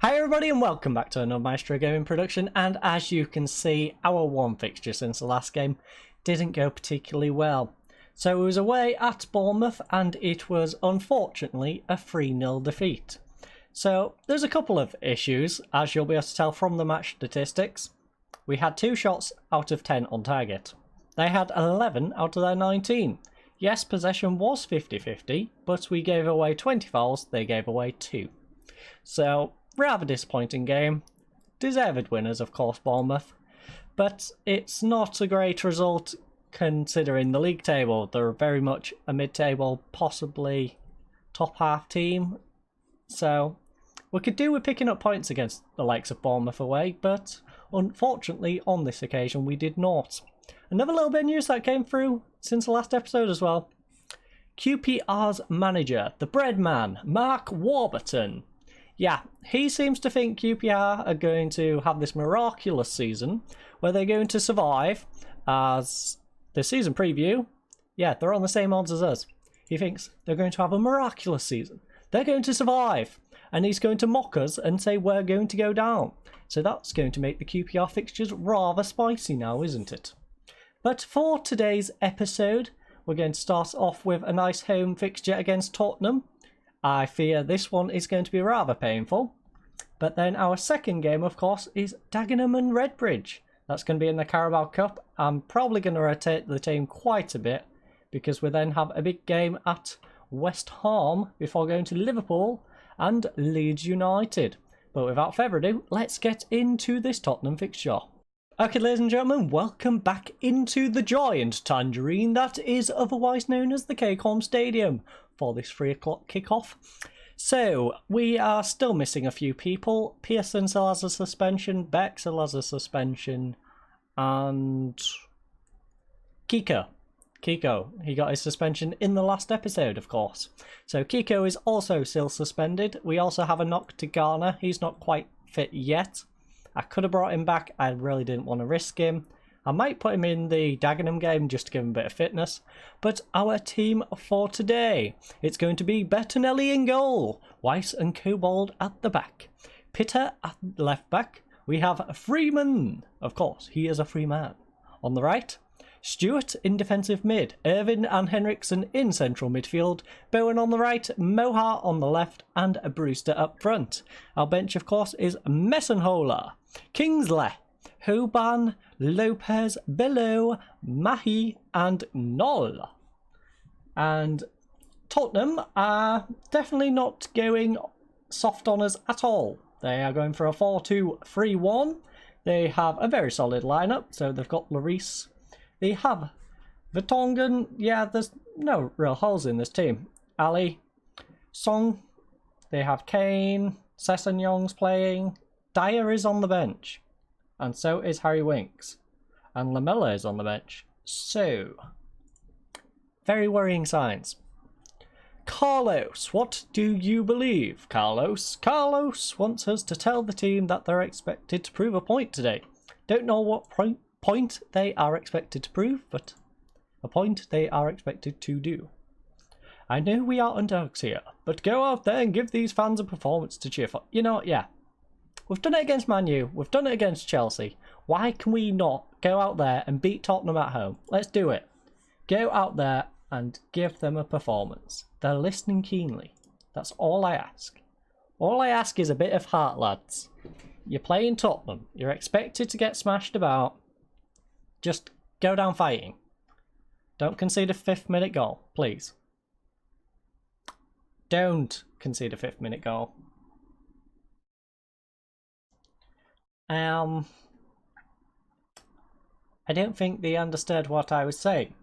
Hi everybody and welcome back to another Maestro Gaming production, and as you can see, our one fixture since the last game didn't go particularly well. So it was away at Bournemouth and it was unfortunately a 3-0 defeat. So there's a couple of issues, as you'll be able to tell from the match statistics. We had 2 shots out of 10 on target. They had 11 out of their 19. Yes, possession was 50-50, but we gave away 20 fouls, they gave away 2. So rather disappointing game. Deserved winners, of course, Bournemouth. But it's not a great result considering the league table. They're very much a mid-table, possibly top half team. So we could do with picking up points against the likes of Bournemouth away, but unfortunately on this occasion we did not. Another little bit of news that came through since the last episode as well. QPR's manager, the bread man, Mark Warburton. Yeah, he seems to think QPR are going to have this miraculous season where they're going to survive as the season preview. Yeah, they're on the same odds as us. He thinks they're going to have a miraculous season. They're going to survive. And he's going to mock us and say we're going to go down. So that's going to make the QPR fixtures rather spicy now, isn't it? But for today's episode, we're going to start off with a nice home fixture against Tottenham. I fear this one is going to be rather painful. But then our second game, of course, is Dagenham and Redbridge. That's going to be in the Carabao Cup. I'm probably going to rotate the team quite a bit because we then have a big game at West Ham before going to Liverpool and Leeds United. But without further ado, let's get into this Tottenham fixture. Okay, ladies and gentlemen, welcome back into the giant tangerine that is otherwise known as the Cacom Stadium for this 3 o'clock kickoff. So, we are still missing a few people. Pearson still has a suspension, Beck still has a suspension, and Kiko, he got his suspension in the last episode, of course. So Kiko is also still suspended. We also have a knock to Garner. He's not quite fit yet. I could have brought him back. I really didn't want to risk him. I might put him in the Dagenham game just to give him a bit of fitness. But our team for today, it's going to be Bettinelli in goal, Weiss and Kobold at the back, Pitter at left back. We have Freeman, of course, he is a free man, on the right. Stewart in defensive mid, Irvin and Henriksen in central midfield, Bowen on the right, Mohar on the left, and Brewster up front. Our bench, of course, is Messenholer, Kingsley, Hoban, Lopez, Belleau, Mahi, and Knoll. And Tottenham are definitely not going soft on us at all. They are going for a 4-2-3-1. They have a very solid lineup, so they've got Lloris. They have Vertonghen. Yeah, there's no real holes in this team. Ali, Song. They have Kane. Sessegnong's playing. Dyer is on the bench. And so is Harry Winks. And Lamella is on the bench. So, very worrying signs. Carlos, what do you believe, Carlos? Carlos wants us to tell the team that they're expected to prove a point today. Don't know what point they are expected to prove, but a point they are expected to do. I know we are underdogs here, but go out there and give these fans a performance to cheer for. You know what, yeah. We've done it against Man U, we've done it against Chelsea. Why can we not go out there and beat Tottenham at home? Let's do it. Go out there and give them a performance. They're listening keenly. That's all I ask. All I ask is a bit of heart, lads. You're playing Tottenham. You're expected to get smashed about. Just go down fighting. Don't concede a 5th minute goal, please. Don't concede a 5th minute goal. I don't think they understood what I was saying.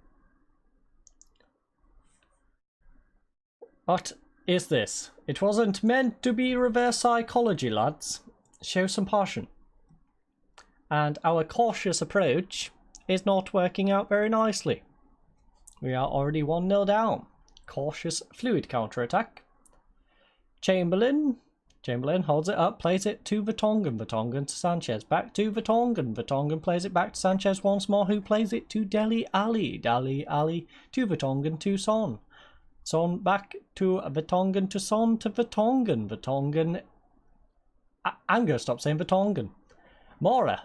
What is this? It wasn't meant to be reverse psychology, lads. Show some passion. And our cautious approach is not working out very nicely. We are already 1-0 down. Cautious, fluid counter-attack. Chamberlain holds it up, plays it to Vertonghen. Vertonghen to Sanchez. Back to Vertonghen. Vertonghen plays it back to Sanchez once more, who plays it to Dele Alli. Dele Alli to Vertonghen to Son. Son back to Vertonghen to Son to Vertonghen. Vertonghen I'm going to stop saying Vertonghen. Mora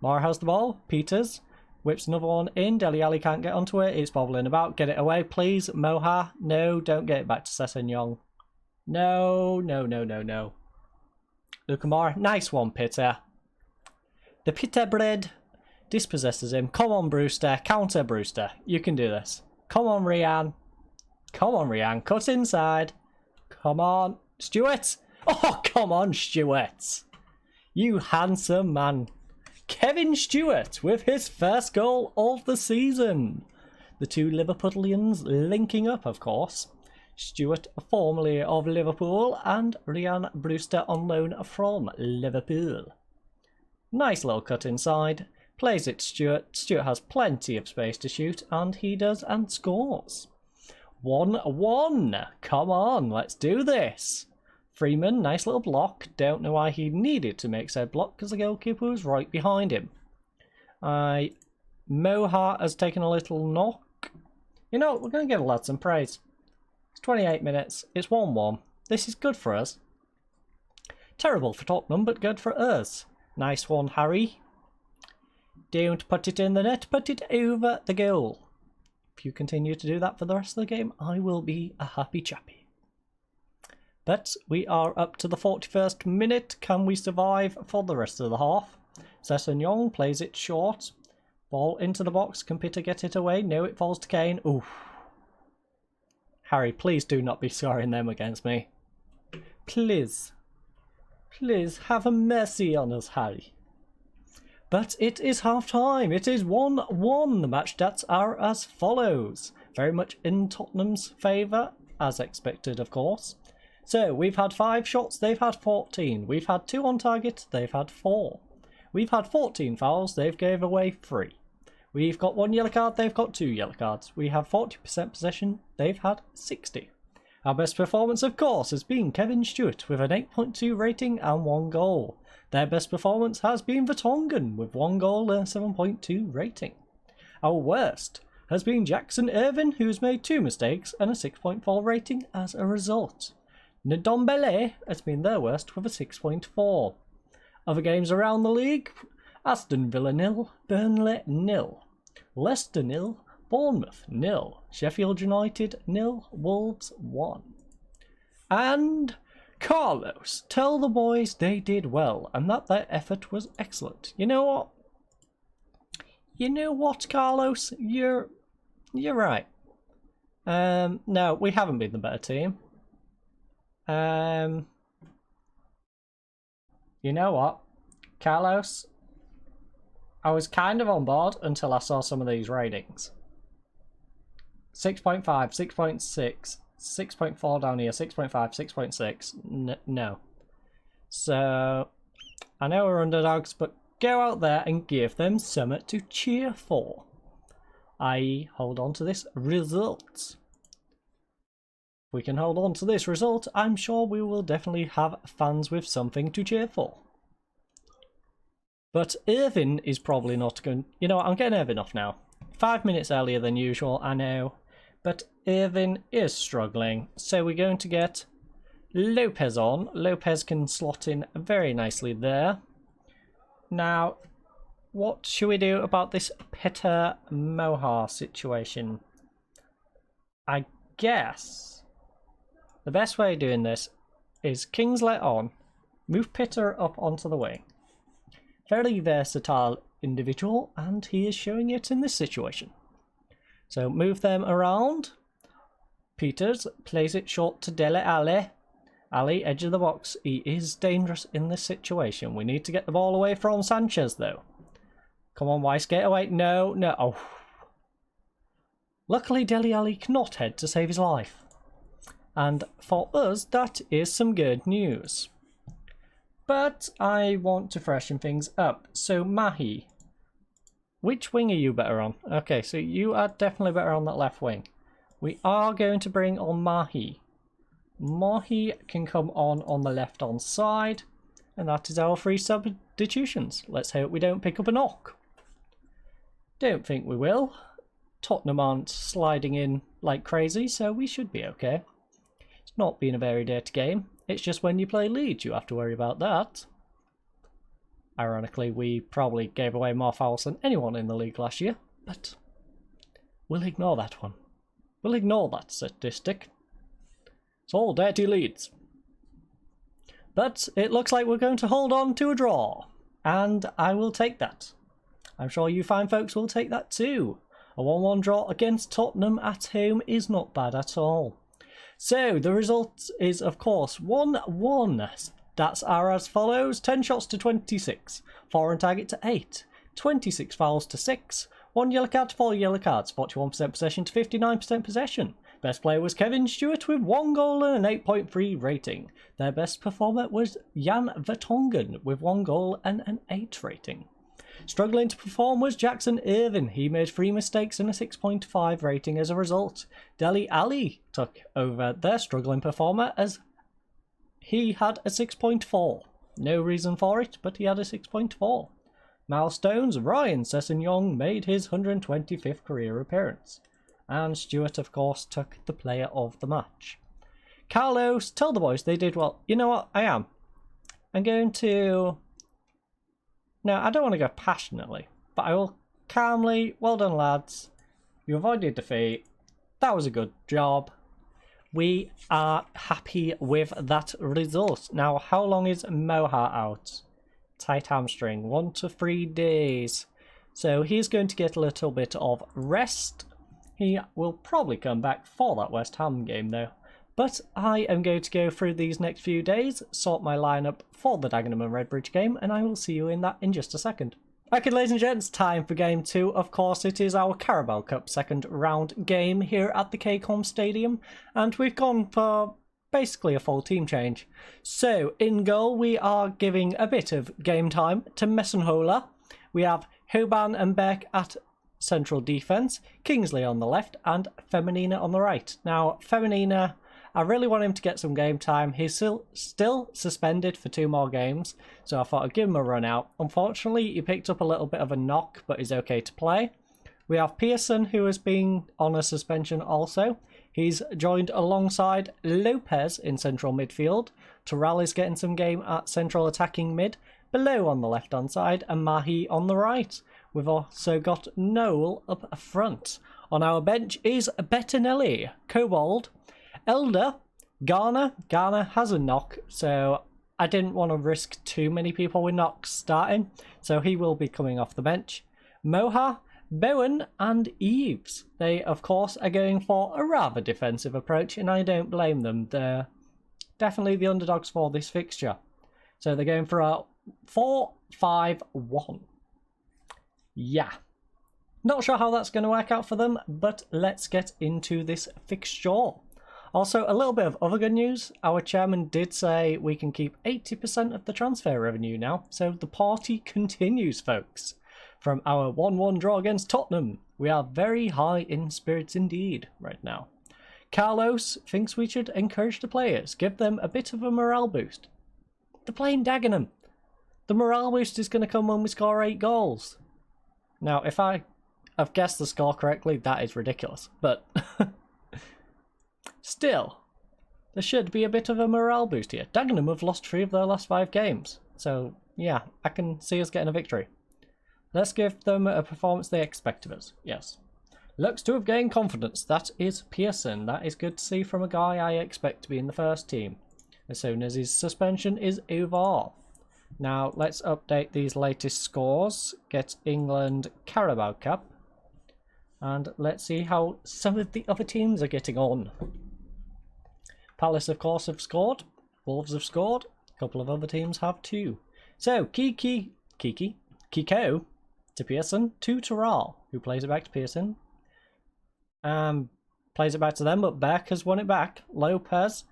has the ball. Peters whips another one in. Dele Alli can't get onto it. It's bobbling about. Get it away, please. Moha. No, don't get it back to Sessegnon. No. Luca Mora. Nice one, Peter. The Peter bread dispossesses him. Come on, Brewster. Counter, Brewster. You can do this. Come on, Rian. Cut inside. Come on. Stewart. Oh, come on, Stewart. You handsome man. Kevin Stewart with his first goal of the season. The two Liverpudlians linking up, of course. Stewart, formerly of Liverpool, and Rian Brewster on loan from Liverpool. Nice little cut inside. Plays it to Stewart. Stewart has plenty of space to shoot, and he does and scores. 1-1. Come on, let's do this. Freeman, nice little block. Don't know why he needed to make said block because the goalkeeper was right behind him. Moha has taken a little knock. You know, we're going to give the lad some praise. It's 28 minutes. It's 1-1. This is good for us. Terrible for Tottenham, but good for us. Nice one, Harry. Don't put it in the net, put it over the goal. If you continue to do that for the rest of the game, I will be a happy chappy. But we are up to the 41st minute. Can we survive for the rest of the half? Sessegnon plays it short. Ball into the box. Can Peter get it away? No, it falls to Kane. Oof. Harry, please do not be scoring them against me. Please. Please have a mercy on us, Harry. But it is half-time. It is 1-1. The match stats are as follows. Very much in Tottenham's favour, as expected, of course. So, we've had 5 shots, they've had 14. We've had 2 on target, they've had 4. We've had 14 fouls, they've gave away 3. We've got 1 yellow card, they've got 2 yellow cards. We have 40% possession, they've had 60. Our best performance, of course, has been Kevin Stewart with an 8.2 rating and 1 goal. Their best performance has been Vertonghen with 1 goal and a 7.2 rating. Our worst has been Jackson Irvine, who's made 2 mistakes and a 6.4 rating as a result. Ndombele has been their worst with a 6.4. Other games around the league: Aston Villa 0, Burnley 0, Leicester 0, Bournemouth 0, Sheffield United 0, Wolves 1. And Carlos, tell the boys they did well and that their effort was excellent. You know what? You know what, Carlos? You're right. No, we haven't been the better team. You know what, Carlos? I was kind of on board until I saw some of these ratings. 6.5, 6.6, 6.4 down here, 6.5, 6.6. No. So, I know we're underdogs, but go out there and give them something to cheer for. I.e., hold on to this result. If we can hold on to this result, I'm sure we will definitely have fans with something to cheer for. But Irvine is probably not going... You know what, I'm getting Irvine off now. 5 minutes earlier than usual, I know. But Irvine is struggling, so we're going to get Lopez on. Lopez can slot in very nicely there. Now, what should we do about this Peter Moha situation? I guess the best way of doing this is Kingsley on, move Peter up onto the wing. Very versatile individual, and he is showing it in this situation. So move them around. Peters plays it short to Dele Alli. Alli, edge of the box. He is dangerous in this situation. We need to get the ball away from Sanchez, though. Come on, Weiss, get away. No. Oh. Luckily, Dele Alli cannot head to save his life. And for us, that is some good news. But I want to freshen things up. So, Mahi, which wing are you better on? Okay, so you are definitely better on that left wing. We are going to bring on Mahi. Mahi can come on the left-hand side. And that is our 3 substitutions. Let's hope we don't pick up a knock. Don't think we will. Tottenham aren't sliding in like crazy, so we should be okay. It's not been a very dirty game. It's just when you play Leeds you have to worry about that. Ironically, we probably gave away more fouls than anyone in the league last year, but we'll ignore that one. We'll ignore that statistic. It's all dirty Leeds. But it looks like we're going to hold on to a draw, and I will take that. I'm sure you fine folks will take that too. A 1-1 draw against Tottenham at home is not bad at all. So the result is, of course, 1-1. Stats are as follows: 10 shots to 26, 4 on target to 8, 26 fouls to 6, 1 yellow card to 4 yellow cards, 41% possession to 59% possession. Best player was Kevin Stewart with 1 goal and an 8.3 rating. Their best performer was Jan Vertonghen with 1 goal and an 8 rating. Struggling to perform was Jackson Irvin. He made 3 mistakes and a 6.5 rating as a result. Dele Alli took over their struggling performer as he had a 6.4. No reason for it, but he had a 6.4. Milestones: Ryan Sessegnon made his 125th career appearance. And Stewart, of course, took the player of the match. Carlos, tell the boys they did well. You know what? I'm going to... No, I don't want to go passionately, but I will calmly... Well done, lads. You avoided defeat. That was a good job. We are happy with that result. Now, how long is Moha out? Tight hamstring, 1 to 3 days. So he's going to get a little bit of rest. He will probably come back for that West Ham game though. But I am going to go through these next few days, sort my lineup for the Dagenham and Redbridge game, and I will see you in that in just a second. Okay, ladies and gents, time for game 2. Of course, it is our Carabao Cup second round game here at the KCOM Stadium, and we've gone for basically a full team change. So, in goal, we are giving a bit of game time to Messenhola. We have Hoban and Beck at central defence, Kingsley on the left, and Feminina on the right. Now, Feminina, I really want him to get some game time. He's still suspended for 2 more games, so I thought I'd give him a run out. Unfortunately, he picked up a little bit of a knock, but is okay to play. We have Pearson, who has been on a suspension also. He's joined alongside Lopez in central midfield. Terrell is getting some game at central attacking mid. Below on the left-hand side, and Mahi on the right. We've also got Noel up front. On our bench is Bettinelli, Kobold, Elder, Garner. Garner has a knock, so I didn't want to risk too many people with knocks starting, so he will be coming off the bench. Moha, Bowen and Eves. They, of course, are going for a rather defensive approach, and I don't blame them. They're definitely the underdogs for this fixture. So they're going for a 4-5-1. Yeah. Not sure how that's going to work out for them, but let's get into this fixture. Also, a little bit of other good news. Our chairman did say we can keep 80% of the transfer revenue now, so the party continues, folks. From our 1-1 draw against Tottenham, we are very high in spirits indeed right now. Carlos thinks we should encourage the players, give them a bit of a morale boost. They're playing Dagenham. The morale boost is going to come when we score 8 goals. Now, if I have guessed the score correctly, that is ridiculous, but... Still, there should be a bit of a morale boost here. Dagenham have lost 3 of their last 5 games. So, yeah, I can see us getting a victory. Let's give them a performance they expect of us. Yes. Looks to have gained confidence. That is Pearson. That is good to see from a guy I expect to be in the first team as soon as his suspension is over. Now, let's update these latest scores. Get England Carabao Cup. And let's see how some of the other teams are getting on. Palace, of course, have scored. Wolves have scored. A couple of other teams have too. So, Kiko to Pearson to Terral, who plays it back to Pearson. Plays it back to them, but Beck has won it back. Lopez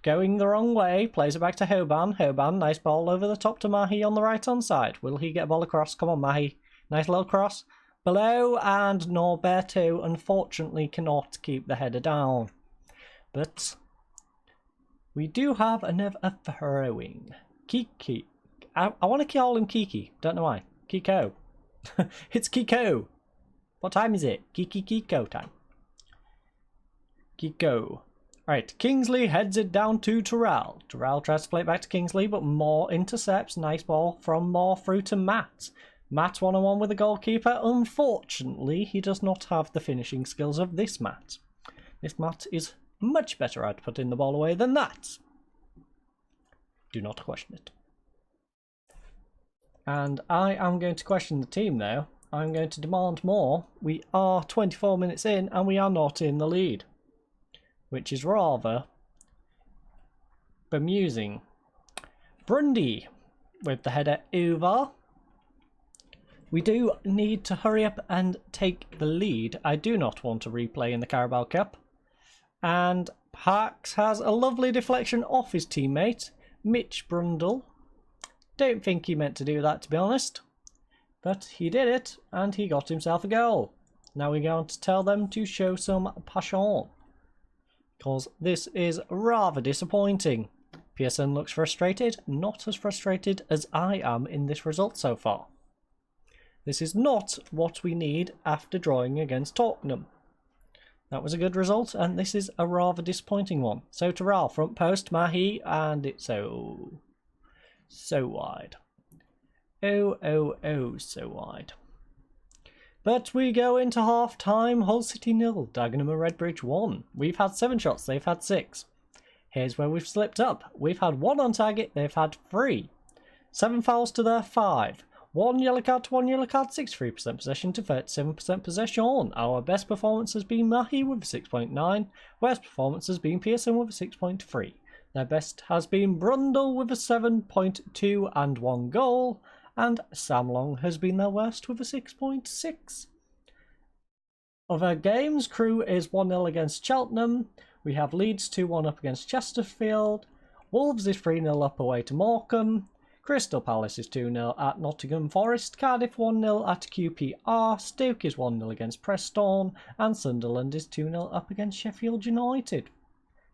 going the wrong way. Plays it back to Hoban. Hoban, nice ball over the top to Mahi on the right-hand side. Will he get a ball across? Come on, Mahi. Nice little cross. Below, and Norberto unfortunately cannot keep the header down. But we do have another throwing. Kiki. I want to call him Kiki. Don't know why. Kiko. It's Kiko. What time is it? Kiko time. Kiko. Right, Kingsley heads it down to Terrell. Terrell tries to play it back to Kingsley, but Moore intercepts. Nice ball from Moore through to Matt. Matt one-on-one with the goalkeeper. Unfortunately, he does not have the finishing skills of this Matt. This Matt is much better at putting the ball away than that. Do not question it. And I am going to question the team, though. I'm going to demand more. We are 24 minutes in, and we are not in the lead, which is rather bemusing. Brundy with the header over. We do need to hurry up and take the lead. I do not want to replay in the Carabao Cup. And Parks has a lovely deflection off his teammate, Mitch Brundle. Don't think he meant to do that, to be honest. But he did it, and he got himself a goal. Now we're going to tell them to show some passion, because this is rather disappointing. Pearson looks frustrated, not as frustrated as I am in this result so far. This is not what we need after drawing against Tottenham. That was a good result, and this is a rather disappointing one. So Terrell, front post, Mahi, and it's so wide. Oh, so wide. But we go into half-time, Hull City 0, Dagenham and Redbridge 1. We've had 7 shots, they've had 6. Here's where we've slipped up. We've had 1 on target, they've had 3. 7 fouls to their 5. 1 yellow card to 1 yellow card, 63% possession to 37% possession. Our best performance has been Mahi with a 6.9. Worst performance has been Pearson with a 6.3. Their best has been Brundle with a 7.2 and 1 goal. And Sam Long has been their worst with a 6.6. Other games, Crewe is 1-0 against Cheltenham. We have Leeds 2-1 up against Chesterfield. Wolves is 3-0 up away to Morecambe. Crystal Palace is 2-0 at Nottingham Forest. Cardiff 1-0 at QPR. Stoke is 1-0 against Preston. And Sunderland is 2-0 up against Sheffield United.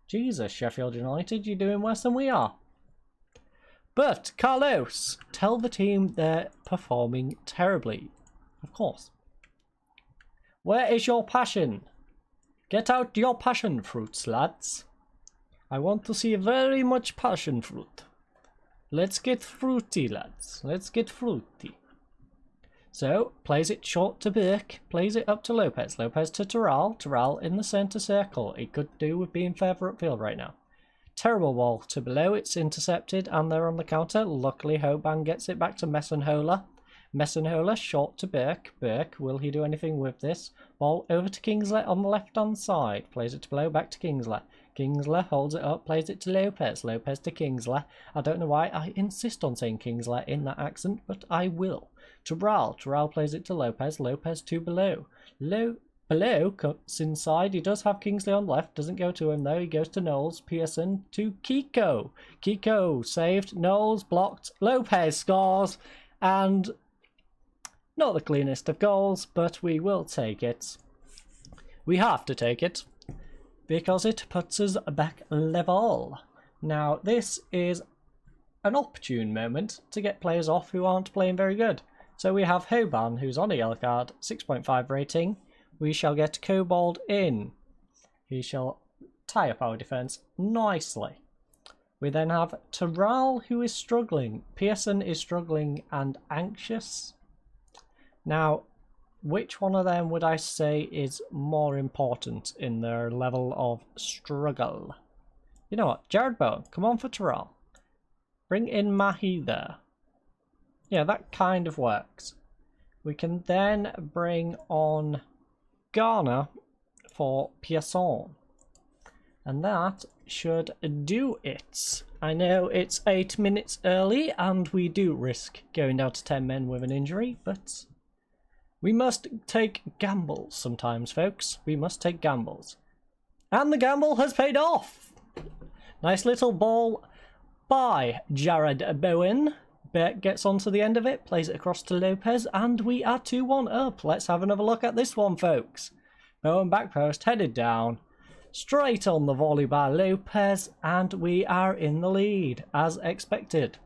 Jesus, Sheffield United, you're doing worse than we are. But, Carlos, tell the team they're performing terribly. Of course. Where is your passion? Get out your passion fruits, lads. I want to see very much passion fruit. Let's get fruity, lads. Let's get fruity. So, plays it short to Burke. Plays it up to Lopez. Lopez to Terrell. Terrell in the centre circle. It could do with being further upfield right now. Terrible ball to below. It's intercepted and they're on the counter. Luckily, Hoban gets it back to Messenholer. Messenholer short to Burke. Burke, will he do anything with this? Ball over to Kingsley on the left-hand side. Plays it to below, back to Kingsley. Kingsley holds it up, plays it to Lopez. Lopez to Kingsley. I don't know why I insist on saying Kingsley in that accent, but I will. Terrell. Terrell plays it to Lopez. Lopez to below. Below cuts inside. He does have Kingsley on the left. Doesn't go to him though. He goes to Knowles. Pearson to Kiko. Kiko saved. Knowles blocked. Lopez scores. And not the cleanest of goals, but we will take it. We have to take it because it puts us back level. Now this is an opportune moment to get players off who aren't playing very good. So we have Hoban, who's on a yellow card, 6.5 rating. We shall get Kobold in. He shall tie up our defence nicely. We then have Terrell, who is struggling. Pearson is struggling and anxious. Now, which one of them would I say is more important in their level of struggle? You know what? Jared Bowen, come on for Terrell. Bring in Mahi there. Yeah, that kind of works. We can then bring on Garner for Pearson. And that should do it. I know it's 8 minutes early and we do risk going down to 10 men with an injury, but we must take gambles sometimes, folks. We must take gambles. And the gamble has paid off. Nice little ball by Jared Bowen. Beck gets onto the end of it, plays it across to Lopez, and we are 2-1 up. Let's have another look at this one, folks. Bowen back post, headed down. Straight on the volley by Lopez, and we are in the lead, as expected.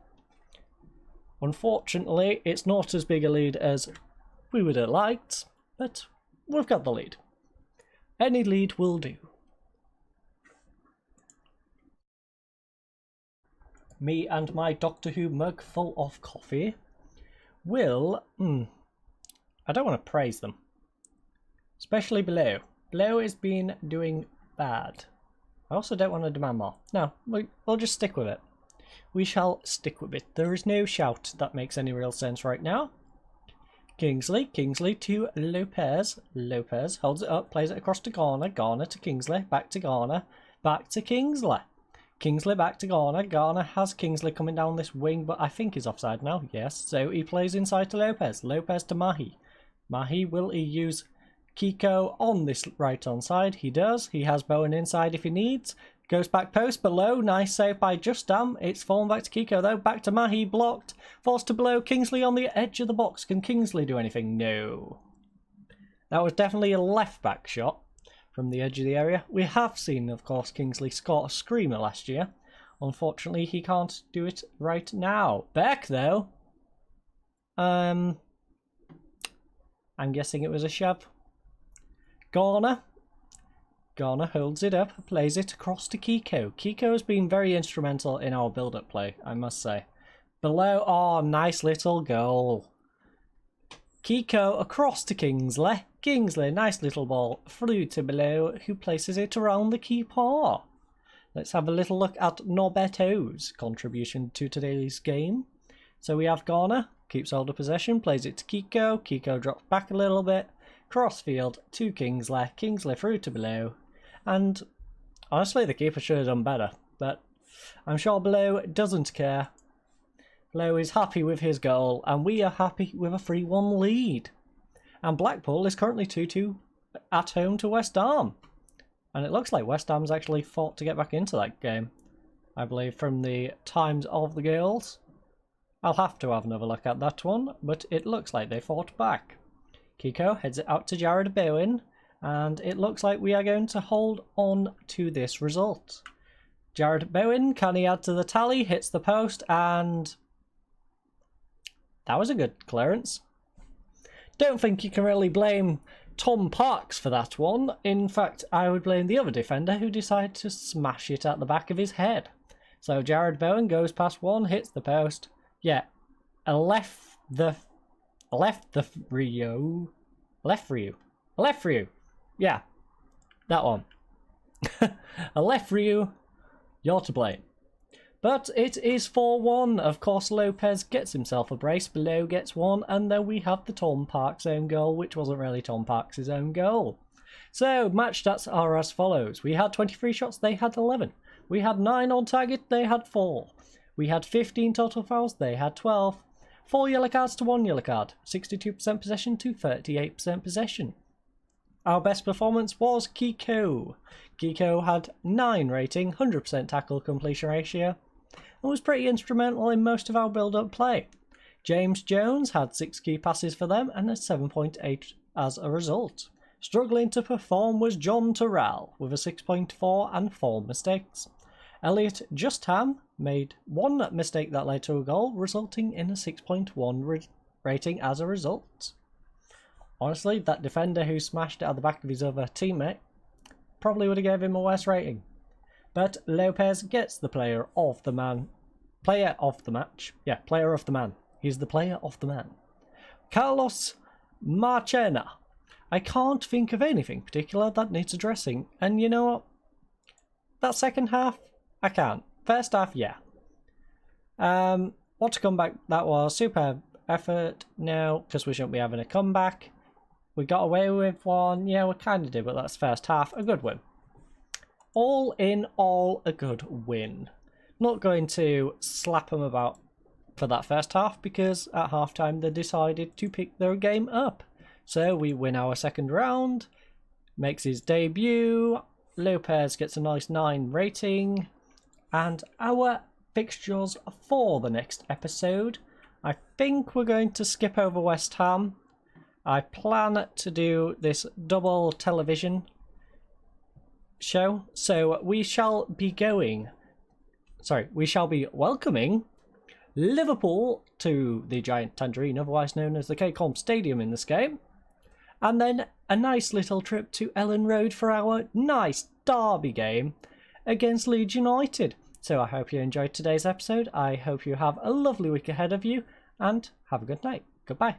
Unfortunately, it's not as big a lead as we would have liked, but we've got the lead. Any lead will do. me and my Doctor Who mug full of coffee will... I don't want to praise them. Especially Below. Below has been doing bad. I also don't want to demand more. No, we'll just stick with it. We shall stick with it. There is no shout that makes any real sense right now. Kingsley to Lopez. Lopez holds it up, plays it across to Garner. Garner to Kingsley, back to Garner, back to Kingsley. Kingsley back to Garner. Garner has Kingsley coming down this wing, but I think he's offside now. Yes, so he plays inside to Lopez. Lopez to Mahi. Mahi, will he use Kiko on this right-hand side? He does. He has Bowen inside if he needs. Goes back post, Below. Nice save by Justam. It's fallen back to Kiko though. Back to Mahi, blocked. Forced to Below. Kingsley on the edge of the box. Can Kingsley do anything? No. That was definitely a left-back shot from the edge of the area. We have seen, of course, Kingsley score a screamer last year. Unfortunately, he can't do it right now. Beck, though. I'm guessing it was a shove. Garner. Garner holds it up, plays it across to Kiko. Kiko has been very instrumental in our build-up play, I must say. Below, oh, nice little goal. Kiko across to Kingsley. Kingsley, nice little ball through to Below, who places it around the keeper. Let's have a little look at Norberto's contribution to today's game. So we have Garner, keeps hold of possession, plays it to Kiko. Kiko drops back a little bit. Crossfield to Kingsley. Kingsley through to Below. And honestly, the keeper should have done better. But I'm sure Below doesn't care. Below is happy with his goal. And we are happy with a 3-1 lead. And Blackpool is currently 2-2 at home to West Ham. And it looks like West Ham's actually fought to get back into that game. I believe from the times of the goals. I'll have to have another look at that one. But it looks like they fought back. Kiko heads it out to Jared Bowen, and it looks like we are going to hold on to this result. Jared Bowen, can he add to the tally? Hits the post, and that was a good clearance. Don't think you can really blame Tom Parks for that one. In fact, I would blame the other defender who decided to smash it at the back of his head. So Jared Bowen goes past one, hits the post. Yeah, left Rio. Yeah, that one. A left Rio, you're to blame. But it is 4-1. Of course, Lopez gets himself a brace. Below gets one. And then we have the Tom Parks' own goal, which wasn't really Tom Parks' own goal. So, match stats are as follows. We had 23 shots, they had 11. We had 9 on target, they had 4. We had 15 total fouls, they had 12. 4 yellow cards to 1 yellow card. 62% possession to 38% possession. Our best performance was Kiko. Kiko had 9 rating, 100% tackle completion ratio, and was pretty instrumental in most of our build-up play. James Jones had 6 key passes for them and a 7.8 as a result. Struggling to perform was John Terrell with a 6.4 and 4 mistakes. Elliot Justham made 1 mistake that led to a goal, resulting in a 6.1 rating as a result. Honestly, that defender who smashed it at the back of his other teammate probably would have gave him a worse rating. But Lopez gets the player of the match. Yeah, player of the man. He's the player of the man. Carlos Marchena. I can't think of anything particular that needs addressing. And you know what? That second half, I can't. First half, yeah. What to comeback that was. Superb effort now, because we shouldn't be having a comeback. We got away with one. Yeah, we kind of did, but that's first half. A good win. All in all, a good win. Not going to slap them about for that first half, because at halftime they decided to pick their game up. So we win our second round. Makes his debut. Lopez gets a nice 9 rating. And our fixtures for the next episode. I think we're going to skip over West Ham. I plan to do this double television show. So we shall be welcoming Liverpool to the Giant Tangerine, otherwise known as the KCOM Stadium in this game. And then a nice little trip to Ellen Road for our nice derby game against Leeds United. So I hope you enjoyed today's episode. I hope you have a lovely week ahead of you, and have a good night. Goodbye.